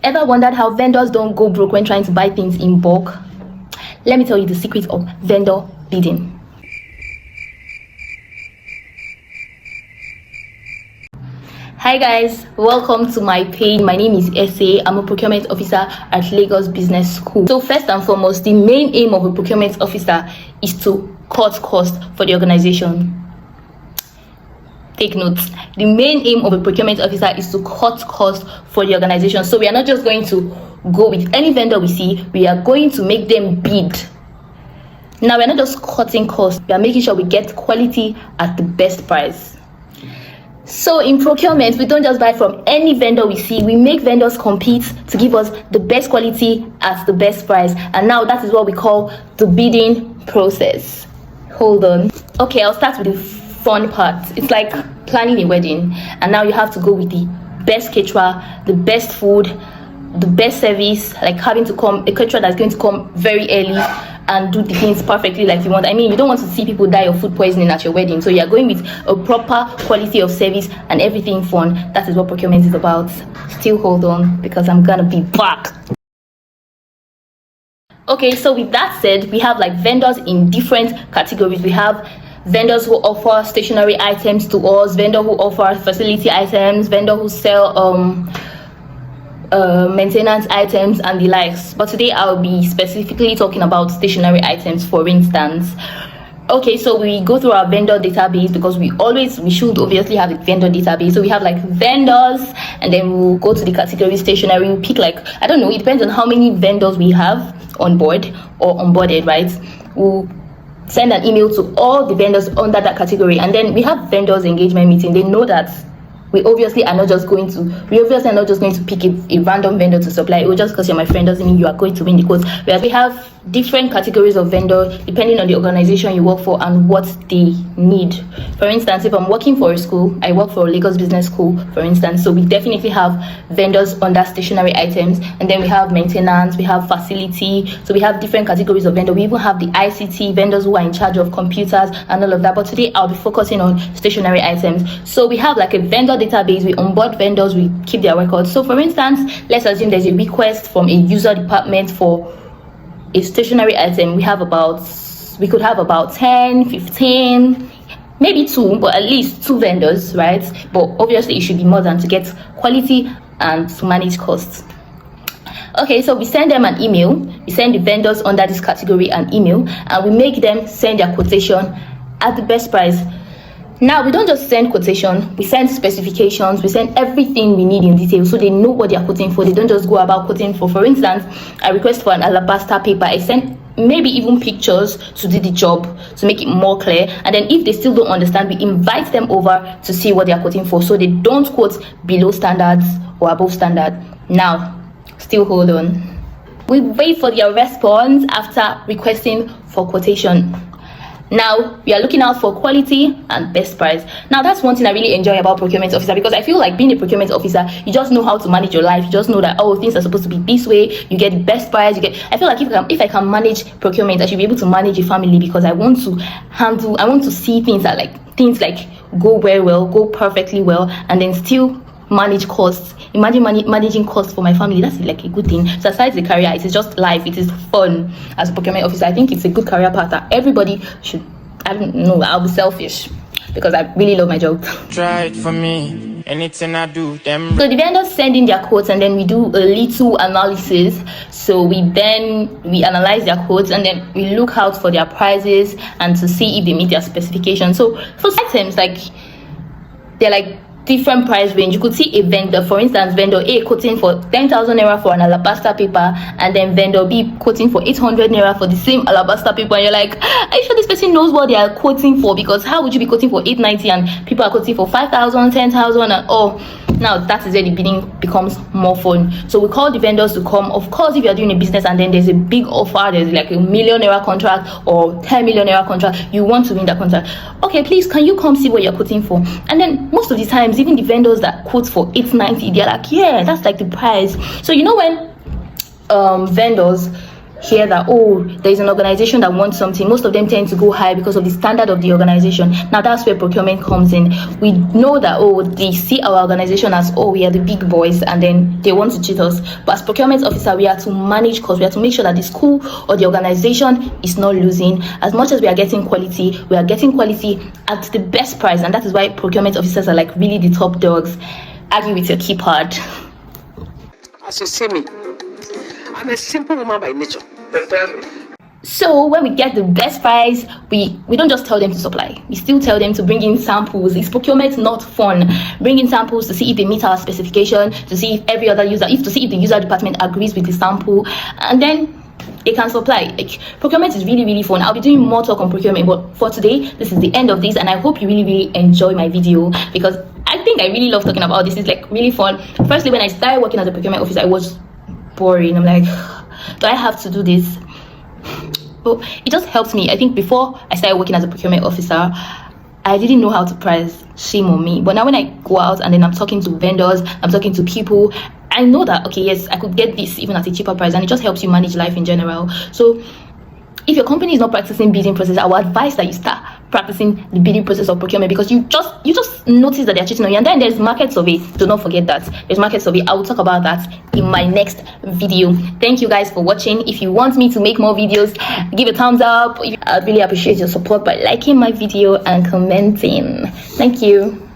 Ever wondered how vendors don't go broke when trying to buy things in bulk? Let me tell you the secret of vendor bidding. Hi guys, welcome to my page. My name is Ese. I'm a procurement officer at Lagos Business School. So first and foremost, the main aim of a procurement officer is to cut costs for the organization. Take notes. The main aim of a procurement officer is to cut costs for the organization. So we are not just going to go with any vendor we see, we are going to make them bid. Now we're not just cutting costs, we are making sure we get quality at the best price. So in procurement, we don't just buy from any vendor we see, we make vendors compete to give us the best quality at the best price. And now that is what we call the bidding process. Hold on. Okay, I'll start with the fun part. It's like planning a wedding, and now you have to go with the best caterer, the best food, the best service, like having to come, a caterer that's going to come very early and do the things perfectly like you want. I mean, you don't want to see people die of food poisoning at your wedding, so you're going with a proper quality of service and everything fun. That is what procurement is about. Still hold on, because I'm gonna be back. Okay, so with that said, we have like vendors in different categories. We have vendors who offer stationery items to us, vendor who offer facility items, vendor who sell maintenance items and the likes. But today I'll be specifically talking about stationery items, for instance. Okay, so we go through our vendor database, because we should obviously have a vendor database. So we have like vendors, and then we'll go to the category stationery. We'll pick, like, I don't know, it depends on how many vendors we have on board or onboarded, right? We'll send an email to all the vendors under that category, and then we have vendors engagement meeting. They know that we obviously are not just going to pick a random vendor to supply. It just because you're my friend doesn't mean you are going to win the quote. Whereas we have different categories of vendor depending on the organization you work for and what they need. For instance, if I'm working for a school, I work for a Lagos Business School, for instance, so we definitely have vendors under stationery items, and then we have maintenance, we have facility, so we have different categories of vendor. We even have the ICT vendors who are in charge of computers and all of that, but today I'll be focusing on stationery items. So we have like a vendor database, we onboard vendors, we keep their records. So for instance, let's assume there's a request from a user department for a stationery item. We could have about 10, 15, maybe 2, but at least 2 vendors, right? But obviously it should be more than to get quality and to manage costs. Okay, so we send them an email, we send the vendors under this category an email, and we make them send their quotation at the best price. Now, we don't just send quotation, we send specifications, we send everything we need in detail, so they know what they are quoting for. They don't just go about quoting for instance, I request for an alabaster paper. I send maybe even pictures to do the job, to make it more clear. And then if they still don't understand, we invite them over to see what they are quoting for, so they don't quote below standards or above standard. Now, still hold on. We wait for their response after requesting for quotation. Now we are looking out for quality and best price. Now that's one thing I really enjoy about procurement officer, because I feel like being a procurement officer, you just know how to manage your life. You just know that, oh, things are supposed to be this way, you get the best price. I feel like if I can manage procurement, I should be able to manage a family, because I want to see things like go very well, go perfectly well, and then still manage costs. Imagine managing costs for my family. That's like a good thing. So aside the career, it is just life, it is fun as a procurement officer. I think it's a good career path that everybody should. I don't know, I'll be selfish because I really love my job. Try it for me, anything I do them. So the vendors send in their quotes, and then we do a little analysis. So we analyze their quotes, and then we look out for their prices and to see if they meet their specifications. So for items, like, they're like different price range. You could see a vendor, for instance, vendor A quoting for 10,000 naira for an alabaster paper, and then vendor B quoting for 800 naira for the same alabaster paper, and you're like, are you sure this person knows what they are quoting for? Because how would you be quoting for 890 and people are quoting for 5,000, 10,000, and oh, now that is where the bidding becomes more fun. So we call the vendors to come. Of course, if you're doing a business and then there's a big offer, there's like a million naira contract or 10 million naira contract, you want to win that contract. Okay, please, can you come see what you're quoting for? And then most of the times, even the vendors that quote for 890, they're like, yeah, that's like the price. So you know when vendors hear that, oh, there is an organization that wants something, most of them tend to go high because of the standard of the organization. Now that's where procurement comes in. We know that, oh, they see our organization as, oh, we are the big boys, and then they want to cheat us. But as procurement officer, we are to manage costs. We are to make sure that the school or the organization is not losing. As much as we are getting quality, we are getting quality at the best price, and that is why procurement officers are like really the top dogs. Argue with your keypad. As you see me, I'm a simple woman by nature. So when we get the best price, we don't just tell them to supply. We still tell them to bring in samples. Is procurement not fun? Bring in samples to see if they meet our specification, to see if every other user, to see if the user department agrees with the sample, and then they can supply. Like, procurement is really, really fun. I'll be doing more talk on procurement, but for today, this is the end of this, and I hope you really, really enjoy my video, because I think I really love talking about this. It's like really fun. Firstly, when I started working as a procurement officer, I was boring. I'm like, do I have to do this? But it just helps me. I think before I started working as a procurement officer, I didn't know how to price. Shame on me. But now when I go out and then I'm talking to vendors, I'm talking to people, I know that, okay, yes, I could get this even at a cheaper price, and it just helps you manage life in general. So if your company is not practicing bidding process, I would advise that you start practicing the bidding process of procurement, because you just notice that they're cheating on you. And then there's market survey. Do not forget that there's market survey. I will talk about that in my next video. Thank you guys for watching. If you want me to make more videos, give a thumbs up. I'd really appreciate your support by liking my video and commenting. Thank you.